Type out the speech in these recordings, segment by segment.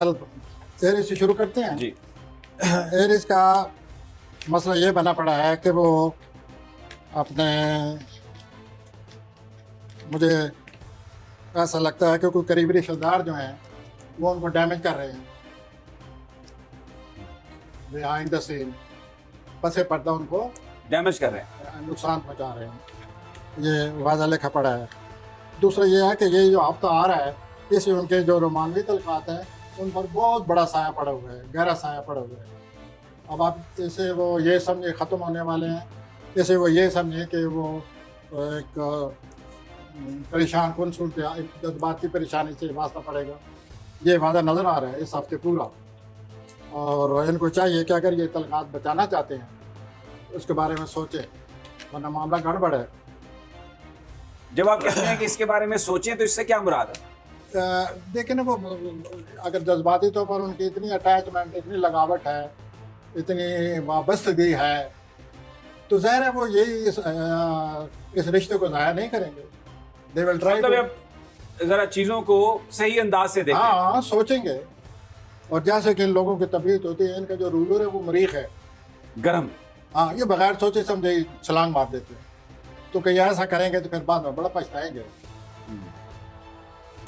Eris से शुरू करते हैं। जी। एरिस का मसला ये बना पड़ा है कि वो अपने मुझे ऐसा लगता है कि कोई करीबी रिश्तेदार जो हैं वो उनको डैमेज कर रहे हैं बिहाइंड द सीन, पसे पर्दा उनको डैमेज कर रहे हैं। नुकसान पहुंचा रहे हैं। ये वाज़ा लिखा पड़ा है। दूसरा ये है कि ये जो हफ्ता आ रहा है इससे उनके जो रोमानवी तल्फ़ात हैं उन पर बहुत बड़ा साया पड़ा हुआ है, गहरा साया पड़ा हुआ है। अब आप इसे वो ये समझे ख़त्म होने वाले हैं, इसे वो ये समझें कि वो एक परेशान कौन सूरत जज्बाती परेशानी से वास्ता पड़ेगा। ये वादा नज़र आ रहा है इस हफ्ते पूरा, और इनको चाहिए कि अगर ये तलक़ात बचाना चाहते हैं उसके बारे में सोचें, वरना मामला गड़बड़ है। जब आप कहते हैं कि इसके बारे में सोचें तो इससे क्या मुराद है? देखिए ना, वो अगर जज्बाती तौर पर उनकी इतनी अटैचमेंट, इतनी लगावट है, इतनी वाबस्तगी है, तो ज़ाहिर है वो यही इस रिश्ते को ज़ाया नहीं करेंगे। दे विल ट्राई मतलब जरा चीजों को सही अंदाज से देखें। हाँ, सोचेंगे। और जैसे कि इन लोगों की तबीयत होती है, इनका जो रूलर है वो मरीख है, गरम। हाँ, ये बगैर सोचे समझे ही छलांग मार देते हैं। तो कहीं ऐसा करेंगे तो फिर बाद में बड़ा पछताएंगे।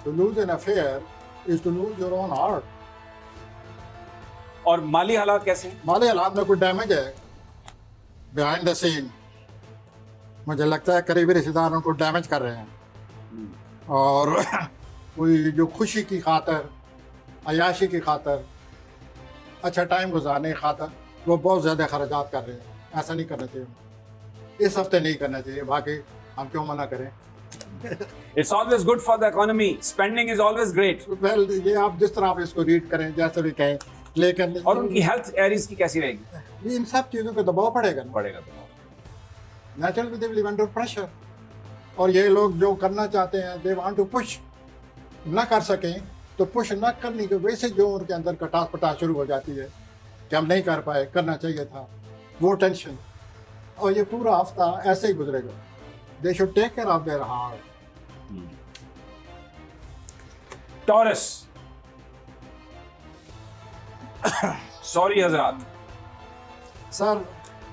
To lose an affair is to lose your own heart. और माली हालात कैसे हैं? माली हालात में कोई डैमेज है बिहाइंड द सीन, मुझे लगता है करीबी रिश्तेदार उनको डैमेज कर रहे हैं। और कोई जो खुशी की खातर, अयाशी की खातर, अच्छा टाइम गुजारने की खातर वो बहुत ज़्यादा खर्चात कर रहे हैं। ऐसा नहीं करना चाहिए, इस हफ्ते नहीं करना चाहिए। बाकी हम क्यों मना करें। It's always good for the economy. Spending is always great. Well, ये आप जिस तरह आप इसको रीड करें, जैसे भी कहें, लेकिन और उनकी हेल्थ एरिस की कैसी रहेगी? ये इन सब चीज़ों पे दबाव पड़ेगा ना। पड़ेगा तो। Naturally they will live under pressure. और ये लोग जो करना चाहते हैं, दे वांट टू पुश, ना कर सकें तो पुश ना करने की वजह से जो उनके अंदर कटास पटास शुरू हो जाती है कि हम नहीं कर पाए, करना चाहिए था, वो टेंशन। और ये पूरा हफ्ता ऐसे ही गुजरेगा। They should take care of their heart. Taurus. Sorry हजरात। सर,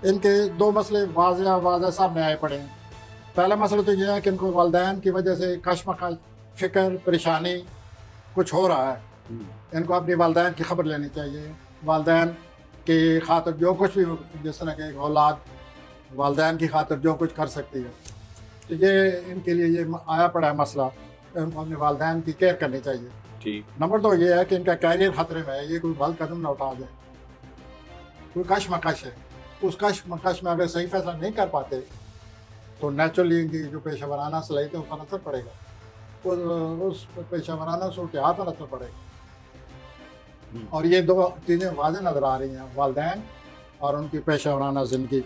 इनके दो मसले वाज़े सामने आए पड़े हैं। पहला मसला तो यह है कि इनको वालिदैन की वजह से कश्मकश, फिक्र, परेशानी कुछ हो रहा है। इनको अपनी वालिदैन की खबर लेनी चाहिए। वालिदैन की खातिर जो कुछ भी, जिस तरह के एक औलाद वालिदैन की खातिर जो कुछ कर सकती है, तो ये इनके लिए ये आया पड़ा है मसला। इनको अपने वालिदैन की केयर करनी चाहिए। ठीक। नंबर 2 ये है कि इनका कैरियर खतरे में है। ये कोई गलत कदम ना उठा जाए। कोई कशमकश है, उस कशमकश में अगर सही फैसला नहीं कर पाते तो नेचुरली इनकी जो पेशा वराना सलाहियत है उस पर असर पड़ेगा, उस पेशा वराना सूरत हाल पर असर पड़ेगा। और ये दो चीज़ें वाज़ेह नज़र आ रही हैं, वालिदैन और उनकी पेशा वराना ज़िंदगी।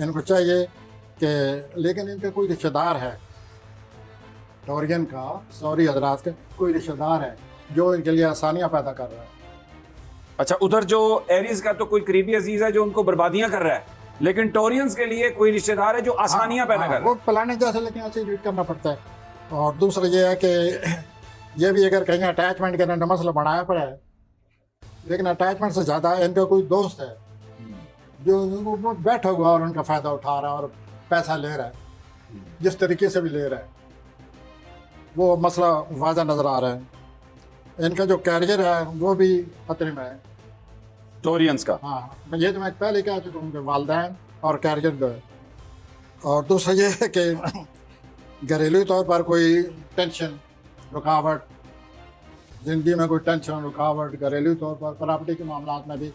इनको चाहिए कि, लेकिन इनका कोई रिश्तेदार है, टोरियन का, सॉरी हजरात के, कोई रिश्तेदार है जो इनके लिए आसानियाँ पैदा कर रहा है। अच्छा, उधर जो एरिस का तो कोई करीबी अजीज है जो उनको बर्बादियां कर रहा है, लेकिन टोरियंस के लिए कोई रिश्तेदार है जो आसानियां पैदा कर रहा वो प्लानिंग जैसे, लेकिन ऐसे रीड करना पड़ता है। और दूसरा ये है कि ये भी अगर कहीं अटैचमेंट के अंदर मसला बढ़ाया पड़ा है, लेकिन अटैचमेंट से ज़्यादा इनका कोई दोस्त है जो वो बैठा हुआ और उनका फ़ायदा उठा रहा है और पैसा ले रहा है, जिस तरीके से भी ले रहा है, वो मसला वाज़ा नज़र आ रहा है। इनका जो कैरियर है वो भी खतरे में है, टोरियंस का। हाँ, मैं ये तो मैं पहले कह चुका हूँ कि वालिदैन और कैरियर जो है। और दूसरा ये है कि घरेलू तौर पर कोई टेंशन, रुकावट, ज़िंदगी में कोई टेंशन, रुकावट, घरेलू तौर पर प्रॉपर्टी के मामला में भी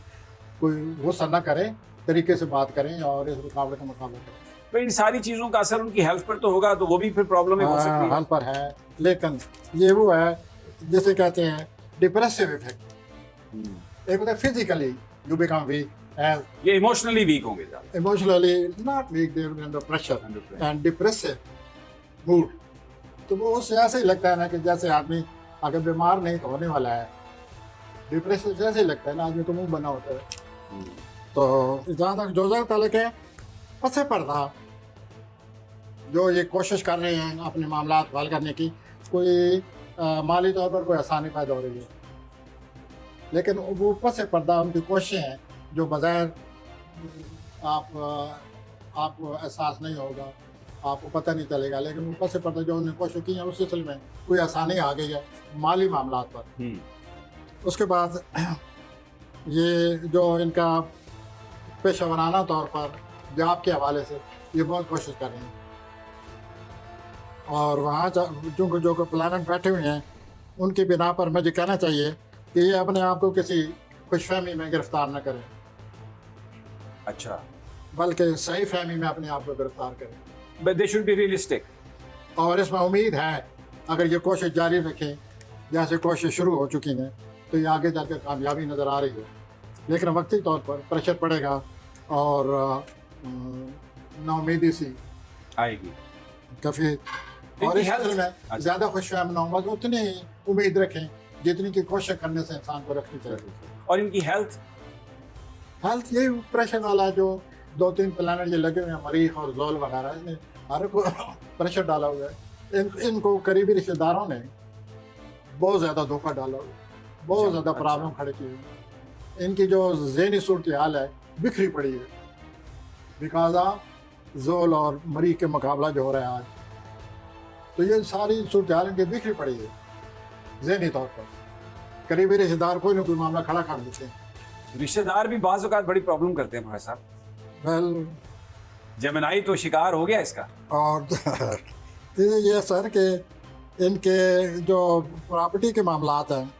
कोई गुस्सा न करें, तरीके से बात करें और इस रुकावट का मुकाबला करें। तो इन सारी चीजों का असर उनकी हेल्थ पर तो होगा, तो वो भी फिर प्रॉब्लम हो सकती है। हेल्थ पर है, लेकिन ये वो है जिसे कहते हैं डिप्रेसिव इफेक्ट। एक होता है फिजिकली यू बिकम वीक, ये इमोशनली वीक होंगे ज्यादा। Emotionally not weak, they are under pressure and depressive mood. तो वो उससे ऐसे ही लगता है ना कि जैसे आदमी अगर बीमार नहीं तो होने वाला है, डिप्रेशन से ऐसे ही लगता है ना, आदमी को मुंह बना होता है। तो जहाँ तक जो तलक है, पसे पर्दा जो ये कोशिश कर रहे हैं अपने मामला हल करने की, कोई माली तौर पर कोई आसानी पैदा हो रही है। लेकिन वो ऊपर से पर्दा उनकी कोशिशें हैं जो बग़ैर आपको एहसास नहीं होगा, आपको पता नहीं चलेगा, लेकिन ऊपर से पर्दा जो उन्होंने कोशिश की है उस सिलसिले में कोई आसानी आ गई है माली मामलात पर। उसके बाद ये जो इनका पेशा वराना तौर पर जॉब के हवाले से ये बहुत कोशिश कर रहे हैं, और वहाँ जो प्लानट बैठे हुए हैं उनकी बिना पर मुझे कहना चाहिए कि ये अपने आप को किसी खुशफहमी में गिरफ्तार न करें, अच्छा, बल्कि सही फहमी में अपने आप को गिरफ्तार करें। But they should be realistic. और इसमें उम्मीद है अगर ये कोशिश जारी रखें जैसे कोशिश शुरू हो चुकी हैं तो ये आगे जाकर कामयाबी नज़र आ रही है, लेकिन वक्ती तौर पर प्रेशर पड़ेगा और नाउमीदी सी आएगी काफ़ी। और इस सिलसिले में ज़्यादा खुशफहम न होगा तो उतनी ही उम्मीद रखें जितनी की कोशिश करने से इंसान को रखनी चाहिए। और इनकी हेल्थ यही प्रेशर वाला जो 2-3 प्लानट जो लगे हुए हैं मरीख और जोल वगैरह, इसने हर को प्रेशर डाला हुआ है। इनको करीबी रिश्तेदारों ने बहुत ज़्यादा धोखा डाला हुआ है, बहुत ज़्यादा प्रॉब्लम खड़े की हुई। इनकी जो ज़हनी सूरत हाल है बिखरी पड़ी है, बिकॉज जोल और मरीख के मुकाबला जो हो रहा है आज, तो ये सारी सूरत हाल इनकी बिखरी पड़ी है ज़हनी तौर पर। करीबी रिश्तेदार कोई ना कोई मामला खड़ा कर देते हैं। रिश्तेदार भी बाज़ औक़ात बड़ी प्रॉब्लम करते हैं भाई साहब। वेल जमनाई तो शिकार हो गया इसका। और तो ये सर के इनके जो प्रॉपर्टी के मामलात हैं,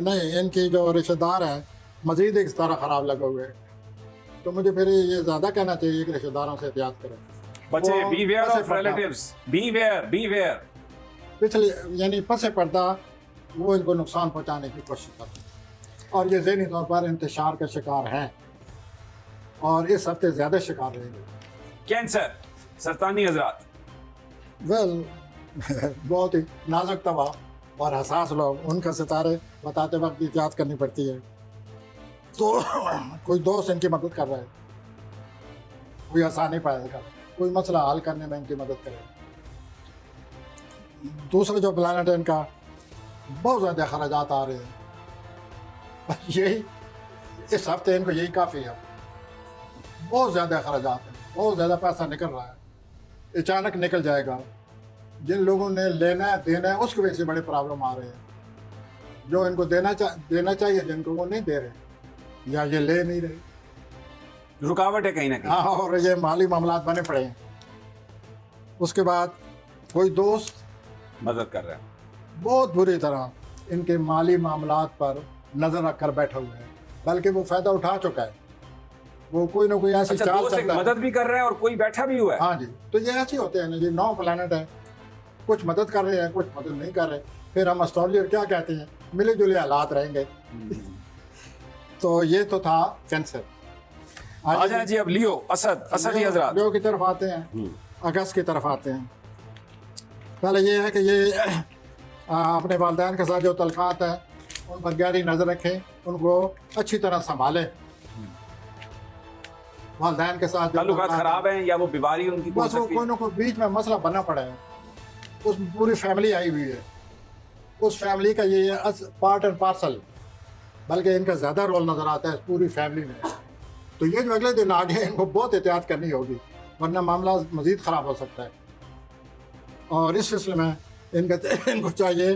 नहीं इनकी जो रिश्तेदार हैं मज़ीद एक तरह ख़राब लगे हुए हैं, तो मुझे फिर ये ज़्यादा कहना चाहिए कि रिश्तेदारों से एहतियात करें। बचे बीवेयर ऑफ रिलेटिव्स, बीवेयर। पिछले यानी पसे पर्दा वो इनको नुकसान पहुंचाने की कोशिश करते हैं, और ये ज़हनी तौर पर इंतशार का शिकार हैं और इस हफ्ते ज़्यादा शिकार रहेंगे। कैंसर, सरतानी हजरात। वेल बहुत ही नाजुक तबा और हसास लोग, उनका सितारे बताते वक्त एहतियात करनी पड़ती है। तो कोई दोस्त इनकी मदद कर रहा है, कोई आसानी पैदा कर रहा है, कोई मसला हल करने में इनकी मदद करे। दूसरा जो प्लानट है इनका बहुत ज़्यादा खराजात आ रहे हैं, यही इस हफ्ते इनको यही काफ़ी है। बहुत ज़्यादा खराजात हैं, बहुत ज़्यादा पैसा निकल रहा है, अचानक निकल जाएगा। जिन लोगों ने लेना है देना है उसकी वजह से बड़े प्रॉब्लम आ रहे हैं। जो इनको देना चाहिए जिनको वो नहीं दे रहे या ये ले नहीं रहे, रुकावट है कहीं ना कहीं। हाँ, और ये माली मामलात बने पड़े हैं। उसके बाद कोई दोस्त मदद कर रहा है, बहुत बुरी तरह इनके माली मामलात पर नज़र रख कर बैठा हुआ है, बल्कि वो फ़ायदा उठा चुका है। वो कोई ना कोई ऐसी चाल चलता है, मदद भी कर रहा है और कोई बैठा भी हुआ है। हाँ जी, तो ये ऐसे होते हैं ना जी, 9 प्लानट है, कुछ मदद कर रहे हैं कुछ मदद नहीं कर रहे। फिर हम एस्ट्रोलॉजर क्या कहते हैं, मिले जुले हालात रहेंगे। तो ये तो था कैंसर। आ जाए जी अब लियो, असदी हजरात। लियो की तरफ आते हैं, अगस्त की तरफ आते हैं। पहले ये है कि ये अपने वालिदैन के साथ जो तल्कात है उन पर गहरी नज़र रखें, उनको अच्छी तरह संभालें। वालिदैन के साथ ताल्लुकात खराब हैं या वो बीमारी उनकी बस वो कोई ना कोई बीच में मसला बना पड़ा है, उस पूरी फैमिली आई हुई है, उस फैमिली का ये पार्ट एंड पार्सल, बल्कि इनका ज़्यादा रोल नज़र आता है इस पूरी फैमिली में। तो ये जो अगले दिन आ गए इनको बहुत एहतियात करनी होगी, वरना मामला मज़ीद ख़राब हो सकता है। और इस सिलसिले में इनको चाहिए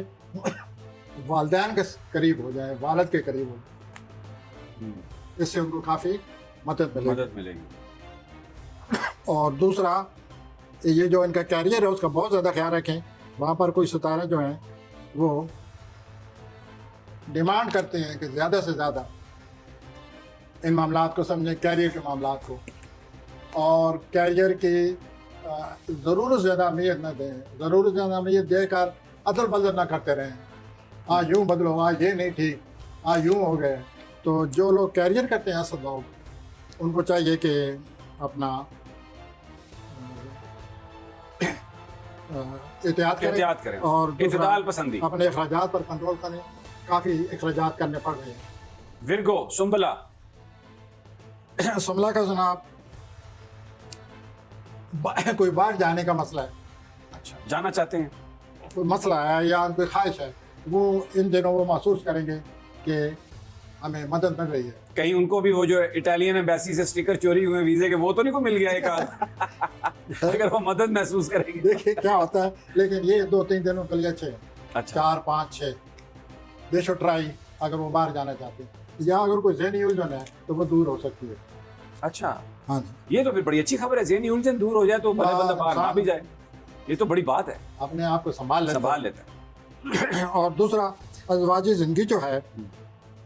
वालिदैन के करीब हो जाए, वालिद के करीब हो जाए, इससे उनको काफ़ी मदद मिलेगी। और दूसरा ये जो इनका कैरियर है उसका बहुत ज़्यादा ख्याल रखें। वहाँ पर कोई सितारे जो हैं वो डिमांड करते हैं कि ज़्यादा से ज़्यादा इन मामलात को समझें, कैरियर के मामलात को, और कैरियर की ज़रूरत ज़्यादा अहमियत न दें। ज़रूरत ज़्यादा अहमियत देकर अदल बदल ना करते रहें, आज यूँ बदलो, आज ये नहीं ठीक, आज यूँ हो गए। तो जो लोग कैरियर करते हैं असद लोग, उनको चाहिए कि अपना एहतियात करें और इत्तेदाल पसंदी, अपने अखराजात पर कंट्रोल करें। काफ़ी अखराजात करने पड़ रहे हैं। विर्गो, सुंबला का जनाब कोई बाहर जाने का मसला है, अच्छा जाना चाहते हैं, कोई मसला है या कोई ख्वाहिश है, वो इन दिनों वो महसूस करेंगे कि हमें मदद मिल रही है। कहीं उनको भी वो जो इटालियन एम्बेसी से स्टिकर चोरी हुए वीजे के, वो तो नहीं को मिल गया एक आध अगर वो मदद महसूस करेंगे। देखिए क्या होता है, लेकिन ये 2-3 दिनों के लिए अच्छे हैं। अच्छा 4-5-6 दे शुड ट्राई, अगर वो बाहर जाना चाहते हैं, या अगर कोई ज़हनी उलझन है तो वो दूर हो सकती है। अच्छा, हाँ जी, ये तो फिर बड़ी अच्छी खबर है। ज़हनी उलझन दूर हो जाए तो भले बंदा बाहर ना भी जाए, ये तो बड़ी बात है। अपने आप को संभाल लेता है। और दूसरा, अज़वाजी ज़िंदगी जो है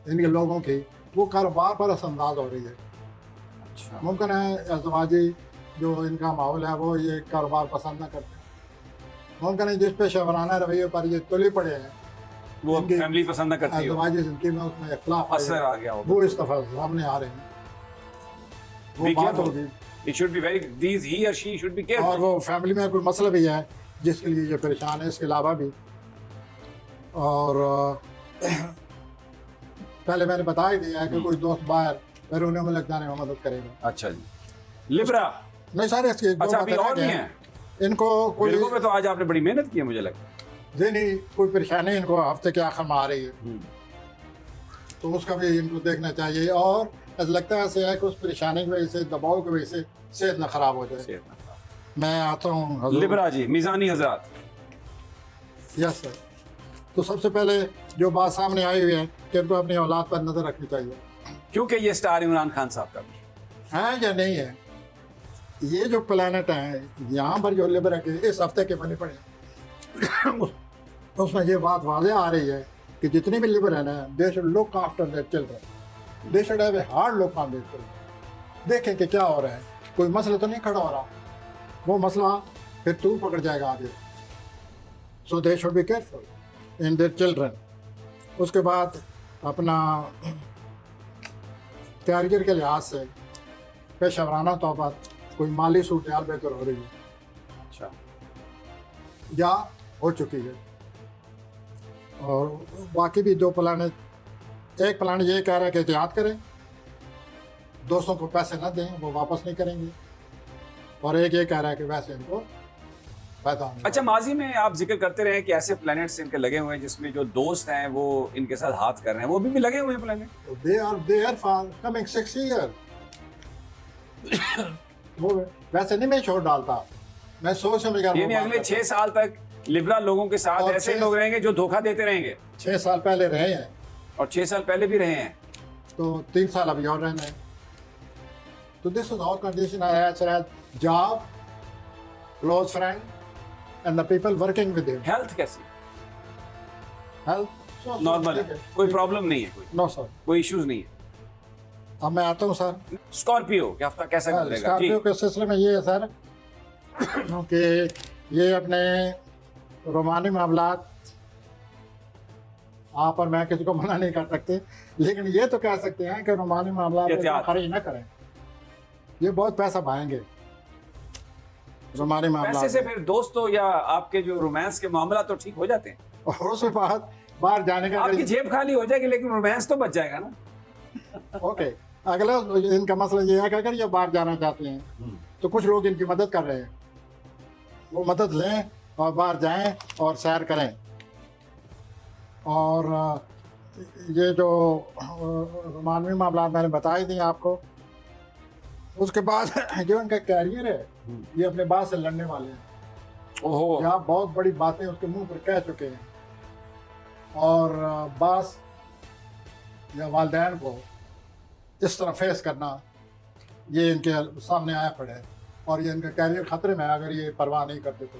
इनके लोगों की, वो कारोबार पर असरअंदाज हो रही है। अच्छा, मुमकिन है अज़वाजी जो इनका माहौल है वो ये कारोबार पसंद ना करते, मुमकिन है जिस पेशा वराना रवैये पर ये तुले पड़े हैं, वो इनकी फैमिली पसंद ना करती हो, अज़वाजी ज़िंदगी में उसमें इख्तिलाफ असर आ गया हो। वो इस दफ़ा सामने आ रहे हैं। वो Be बात careful. होगी, It should be very, these he or she should be और careful. वो फैमिली में कोई मसला भी है जिसके लिए ये परेशान है, इसके अलावा भी। और पहले मैंने बता ही दिया है कि कोई दोस्त बाहर बैरून मुल्क जाने में मदद करेगा। अच्छा जी, लिब्रा। नहीं सारे इसके दो अच्छा, अभी बातें और रह भी गए हैं। इनको कोई बिल्कुल में तो आज आपने बड़ी मेहनत की है मुझे लगता ज़हनी कोई परेशानी इनको हफ्ते के आखिर में आ रही है, है। तो उसका भी इनको देखना चाहिए। और ऐसा लगता है ऐसे है कि उस परेशानी की वजह से, दबाव की वजह से सेहत ना खराब हो जाए। सेहत ना खराब। मैं आता हूँ हजूर। लिब्रा जी, मिजानी हजरात। Yes sir. तो सबसे पहले जो बात सामने आई हुई है कि इनको अपनी औलाद पर नज़र रखनी चाहिए, क्योंकि ये स्टार इमरान खान साहब का भी है या नहीं है। ये जो प्लानट है यहाँ पर जो लिब्रा के इस हफ्ते के बने पड़े उसमें ये बात वाज़ेह आ रही है कि जितने भी लिबरल हैं, they should look after their children, they should have a hard look on their children. देखें कि क्या हो रहा है, कोई मसला तो नहीं खड़ा हो रहा, वो मसला फिर तू पकड़ जाएगा आगे। So they should be careful in their children. उसके बाद अपना कैरियर के लिहाज से पेशा वराना तौर पर कोई माली सूरत हाल बेहतर हो रही है अच्छा या हो चुकी है। और बाकी भी दो प्लान, एक प्लान ये कह रहा है कि एहतियात करें, दोस्तों को पैसे न दें, वो वापस नहीं करेंगे, और एक ये कह रहा है कि वैसे इनको पैदा होने अच्छा, माजी में आप जिक्र करते रहे कि ऐसे प्लैनेट्स इनके लगे हुए हैं जिसमें जो दोस्त हैं वो इनके साथ हाथ कर रहे हैं, वो भी लगे हुए हैं planet. They are there for coming 6 year. वो वैसे नहीं मैं छोड़ डालता, मैं सोच समझ कर यानी अगले 6 साल तक लिब्रा लोगों के साथ और ऐसे 6 लोग रहेंगे जो धोखा देते रहेंगे, 6 साल पहले रहे हैं और 6 साल पहले भी रहे हैं। तो 3 साल अभी और रहना है। तो this is our condition as job, close friend and the people working with him. Health कैसी? हेल्थ नॉर्मल है, कोई प्रॉब्लम नहीं है, नो सर। कोई इश्यूज नहीं है। अब मैं आता हूँ सर। स्कॉर्पियो का हफ्ता कैसा गुजरेगा? स्कॉर्पियो के सिलसिले में ये है सर कि ये अपने रोमानी मामलात, आप और मैं किसी को मना नहीं कर सकते, लेकिन ये तो कह सकते हैं कि रोमानी मामलात एहतियात। खर्च न करें, ये बहुत पैसा पाएंगे रोमानी पैसे मामलात से में। फिर दोस्तों या आपके जो रोमांस के मामला तो ठीक हो जाते हैं, और उसके बाद बाहर जाने का आपकी जेब खाली हो जाएगी लेकिन रोमांस तो बच जाएगा ना। ओके। अगला इनका मसला ये है कि अगर ये बाहर जाना चाहते हैं तो कुछ लोग इनकी मदद कर रहे हैं, वो मदद लें और बाहर जाएं और सैर करें। और ये जो मानवी मामला मैंने बता ही दिए आपको। उसके बाद जो इनका कैरियर है, ये अपने बात से लड़ने वाले हैं। ओहो, यहाँ बहुत बड़ी बातें उसके मुंह पर कह चुके हैं, और बास या वालदैन को इस तरह फेस करना ये इनके सामने आया पड़े है, और ये इनका कैरियर खतरे में है अगर ये परवाह नहीं करते तो।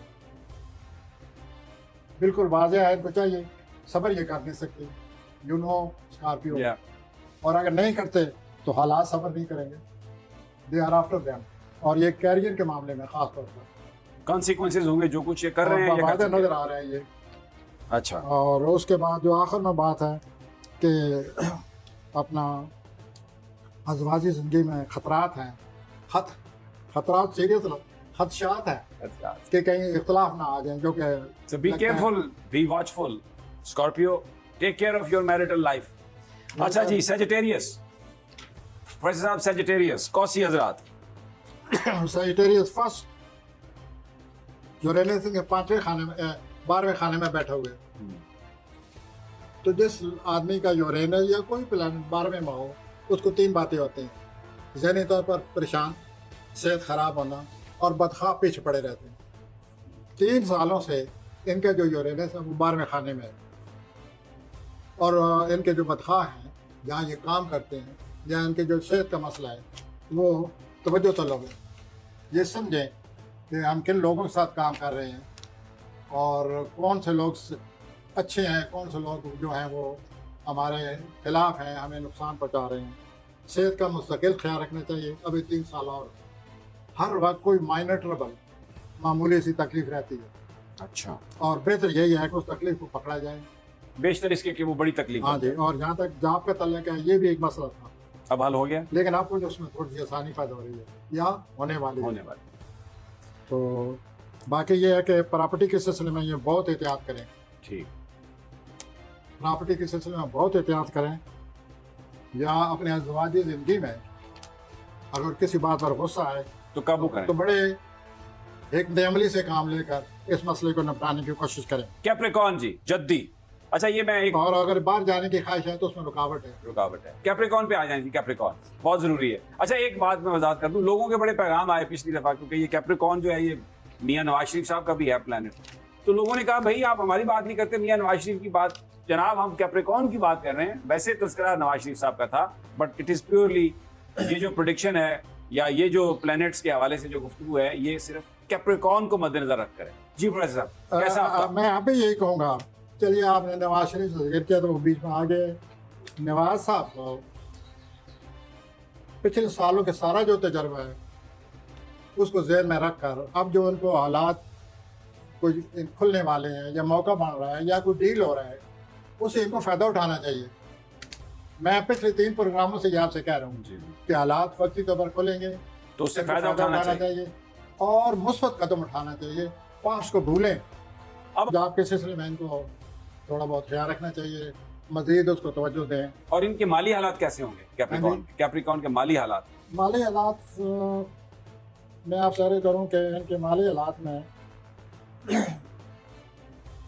बिल्कुल वाज़ेह है, इनको चाहिए सब्र, ये कर नहीं सकते, यू नो स्कॉर्पियो। या और अगर नहीं करते तो हालात सब्र नहीं करेंगे, दे आर आफ्टर देम। और ये कैरियर के मामले में खास तौर पर कॉन्सिक्वेंसेस होंगे जो कुछ ये कर रहे हैं, ये कर वाज़ेह चुके हैं। नजर आ रहा है ये। अच्छा, और उसके बाद जो आखिर में बात है कि अपना अज़वाजी ज़िंदगी में ख़तरात हैं, ख़तरात सीरियस खदशात हैं कि कहीं इख्तलाफ ना आ जाए, जो कि so be careful, be watchful, Scorpio, take care of your marital life. अच्छा जी, Sagittarius, वैसे साहब Sagittarius, कौसी हजरात? सजिटेरियस फर्स्ट जो रेलेशन के 5वें खाने में 12वें खाने में बैठे हुए, तो जिस आदमी का यूरेनस या कोई प्लानट 12वें में हो, उसको 3 बातें होती हैं। ज़हनी तौर पर परेशान, सेहत ख़राब होना और बदख्वाह पीछे पड़े रहते हैं। 3 सालों से इनका जो यूरेनस है वो 12वें खाने में है, और इनके जो बदख्वाह हैं, जहाँ ये काम करते हैं, या इनके जो सेहत का मसला है, वो तवज्जो तलब है। ये समझें कि हम किन लोगों के साथ काम कर रहे हैं और कौन से लोग अच्छे हैं, कौन से लोग जो हैं वो हमारे खिलाफ हैं, हमें नुकसान पहुंचा रहे हैं। सेहत का मुस्तकिल ख्याल रखना चाहिए। अभी 3 साल और हर वक्त कोई माइनर ट्रबल, मामूली सी तकलीफ रहती है, अच्छा, और बेहतर यही है कि उस तकलीफ को पकड़ा जाए। बेशतर इसके कि वो बड़ी तकलीफ हाँ हो जी, जाए। और जहाँ तक जॉब का तल्लक है, ये भी एक मसला था, अब हल हो गया, लेकिन आपको जो उसमें थोड़ी सी आसानी पैदा हो रही है या होने वाली है। होने वाली। तो बाकी ये है कि प्रॉपर्टी के सिलसिले में ये बहुत एहतियात करें। ठीक, प्रॉपर्टी के सिलसिले में बहुत एहतियात करें, या अपने अज़वाजी ज़िंदगी में अगर किसी बात पर गुस्सा आए तो काबू करें। तो बड़े हिकमत-ए-अमली से काम लेकर इस मसले को निपटाने की कोशिश करें। कैप्रिकॉर्न जी, जद्दी। अच्छा, ये मैं एक और अगर बाहर जाने की ख्वाहिश है तो उसमें रुकावट है। रुकावट है। कैप्रिकॉर्न पे आ जाए जी, कैप्रिकॉर्न बहुत जरूरी है। अच्छा, एक बात मैं वजाहत कर दूं, लोगों के बड़े पैगाम आए पिछली दफा, क्योंकि ये कैप्रिकॉर्न जो है ये मियां नवाज शरीफ साहब का भी है प्लैनेट। तो लोगों ने कहा भाई आप हमारी बात नहीं करते, मियां नवाज शरीफ की बात, जनाब हम कैप्रिकॉर्न की बात कर रहे हैं। वैसे तस्करा नवाज शरीफ साहब का था, बट इट इज प्योरली ये जो प्रोडिक्शन है या ये जो प्लैनेट्स के हवाले से जो गुफ्तगू है, ये सिर्फ कैप्रिकॉर्न को मद्देनजर रखकर है। जी प्रोफेसर साहब, कैसा आपका? मैं यहाँ पे यही कहूँगा, चलिए आपने नवाज शरीफ से जिक्र किया तो वो बीच में आ गए। नवाज साहब को पिछले सालों के सारा जो तजर्बा है उसको ज़हन में रख कर अब जो उनको हालात कोई खुलने वाले हैं या मौका बन रहा है या कोई डील हो रहा है, उससे इनको फ़ायदा उठाना चाहिए। मैं पिछले 3 प्रोग्रामों से ये आपसे कह रहा हूँ कि हालात वक्ती तौर पर खुलेंगे तो उससे इनको फायदा उठाना चाहिए। और मुस्बत कदम उठाना चाहिए। पास्ट को भूलें। अब जॉब के सिलसिले में इनको थोड़ा बहुत ख्याल रखना चाहिए, मजीद उसको तवज्जो दें। और इनके माली हालात कैसे होंगे? कैप्रिकॉर्न के माली हालात? माली हालात मैं आपसे अर्ज़ करूँ कि इनके माली हालात में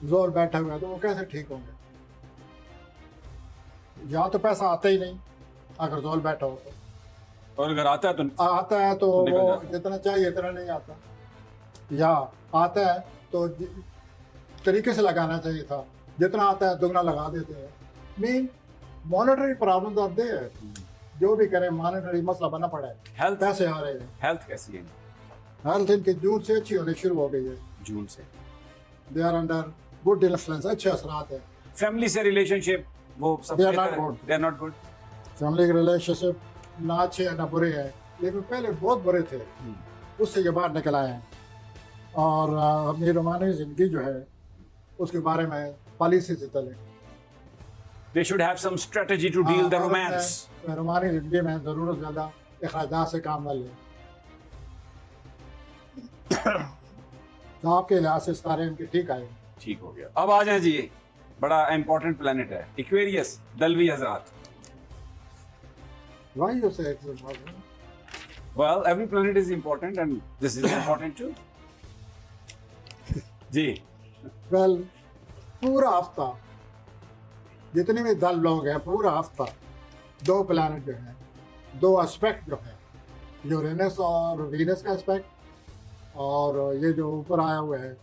जोर बैठा हुआ है, तो वो कैसे ठीक होंगे? या तो पैसा आता ही नहीं अगर जोर बैठा हो तो, और अगर आता है तो आता है तो निकल वो जाता है। जितना चाहिए इतना नहीं आता, या आता है तो तरीके से लगाना चाहिए था, जितना आता है दुगना लगा देते हैं। मीन मॉनेटरी प्रॉब्लम तो दे है, जो भी करें मॉनेटरी मसला बना पड़ा है। हेल्थ पैसे आ रहे हैं, हेल्थ कैसी है? हेल्थ इनकी जून से अच्छी होनी शुरू हो गई है। जून से they are under good influence, अच्छे असरात हैं। फैमिली से रिलेशनशिप वो सब They are not good. They are not good. Family के रिलेशनशिप ना अच्छे हैं ना बुरे हैं, लेकिन पहले बहुत बुरे थे, उससे ये बाहर निकल आए हैं। और अपनी रोमानी ज़िंदगी जो है उसके बारे में पॉलिसी से चले। They should have some strategy to deal the romance. रोमानी ज़िंदगी में ज़रूरत ज़्यादा अखराजात से काम न लें। तो आपके लिहाज से सारे इनके ठीक आए। ठीक हो गया। अब आ जाए जी, बड़ा इंपॉर्टेंट प्लेनेट है एक्वेरियस, दलवी हजरात। वही उसे Well, every planet is important and this is important too. जी, वेल पूरा हफ्ता जितने भी दल लोग हैं, पूरा हफ्ता 2 प्लैनेट जो हैं, 2 एस्पेक्ट जो हैं, यूरेनस और वीनस का एस्पेक्ट, और ये जो ऊपर आया हुआ है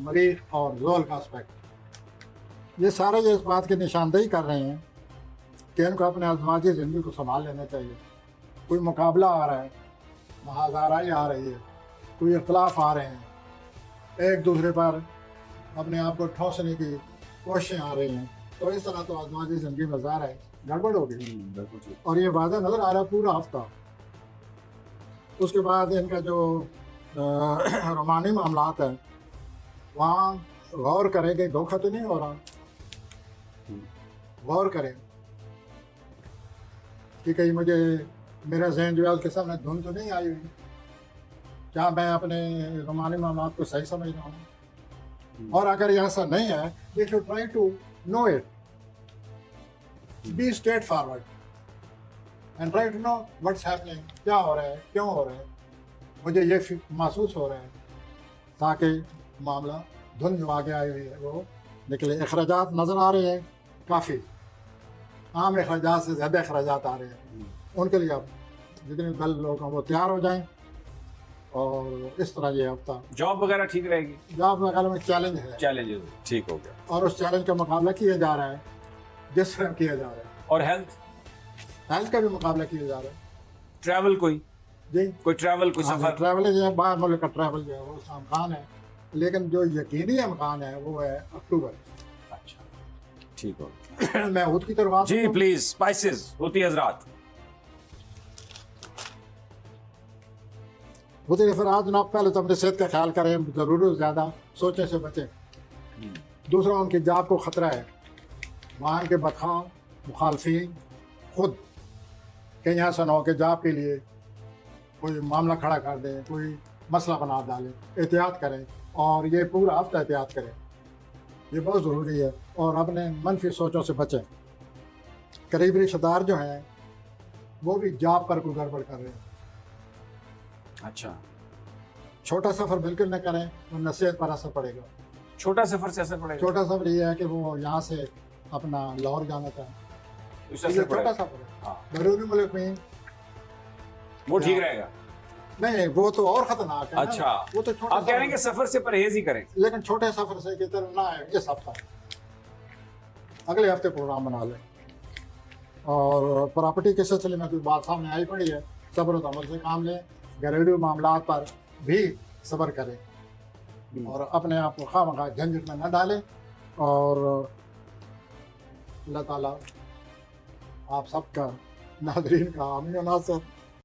मरीख और जोल का एस्पेक्ट, ये सारे ये इस बात की निशानदेही कर रहे हैं कि इनको अपने अज़वाजी ज़िंदगी को संभाल लेना चाहिए। कोई मुकाबला आ रहा है, महाज़ाराई आ रही है, कोई इख्तलाफ आ रहे हैं, एक दूसरे पर अपने आप को ठोंसने की कोशिशें आ रही हैं, तो इस तरह तो अज़वाजी ज़िंदगी में ज़ाहिर है गड़बड़ होगी। और ये वाज़ह नज़र आ रहा है पूरा हफ्ता। उसके बाद इनका जो रोमानी मामलात है, वहाँ गौर करें कि धोखा तो नहीं हो रहा। गौर करें कि कहीं मुझे मेरा जहन जो है उसके सामने धुन तो नहीं आई हुई, क्या मैं अपने रोमानी मामलात को सही समझ रहा हूँ? और अगर ये ऐसा नहीं है, they should try to know it, be straightforward and try to know what's happening, क्या हो रहा है, क्यों हो रहा है, मुझे ये महसूस हो रहा है, ताकि मामला धुन जो आगे आई हुई है वो लेकिन अखराजात नज़र आ रहे हैं काफ़ी, आम अखराजात से ज़्यादा अखराजात आ रहे हैं। उनके लिए अब जितने दल लोग हैं वो तैयार हो जाएं और इस तरह ये हफ्ता जॉब वगैरह ठीक रहेगी? जॉब वगैरह में चैलेंज है चैलेंजेस ठीक हो गया। और उस चैलेंज का मुकाबला किया जा रहा है जिस तरह किया जा रहा है। और हेल्थ का भी मुकाबला किया जा रहा है ट्रैवल कोई जी। ट्रैवल कोई सफर? ट्रैवल जो है बाहर मुल्क का ट्रैवल जो है वो उसका इम्कान है, लेकिन जो यकीनी इम्कान है वो है अक्टूबर। अच्छा ठीक हो गया। मैं ऊद की तरफ जी प्लीज स्पाइसेस होती हजरात। होते फिर आज जनाब पहले तो अपनी सेहत का ख्याल करें, ज़रूर ज़्यादा सोचने से बचें। दूसरा उनकी जात को ख़तरा है, वहाँ के बदखा मुखालफिन खुद कहीं ऐसा ना हो कि जाप के लिए कोई मामला खड़ा कर दें, कोई मसला बना डालें। एहतियात करें और ये पूरा हफ्ता एहतियात करें, ये बहुत ज़रूरी है। और अपने मनफी सोचों से बचें। करीबी रिश्तेदार जो हैं वो भी जाप पर कोई गड़बड़ कर रहे हैं। अच्छा छोटा सफ़र बिल्कुल न करें वरना सेहत पर असर पड़ेगा। छोटा सफर से असर पड़ेगा? छोटा सफ़र ये है कि वो यहाँ से अपना लाहौर जाना था, उससे ये असर छोटा पड़ेगा? सफ़र है। हाँ बैरूनी मुल्क में वो ठीक रहेगा। नहीं, वो तो और खतरनाक है ना। अच्छा वो तो छोटा आप कह रहे हैं कि सफ़र है। सफर से परहेज ही करें। लेकिन छोटे सफ़र से की तरह ना है इस हफ्ता, अगले हफ्ते प्रोग्राम बना लें। और प्रॉपर्टी के सिलसिले में कोई बात सामने आई पड़ी है, सब्र और तमल से काम लें। घरेलू मामलात पर भी सब्र करें और अपने आप को खामखा झंझट में न डालें। और अल्लाह ताला आप सबका नाज़रीन का आमीन और नासर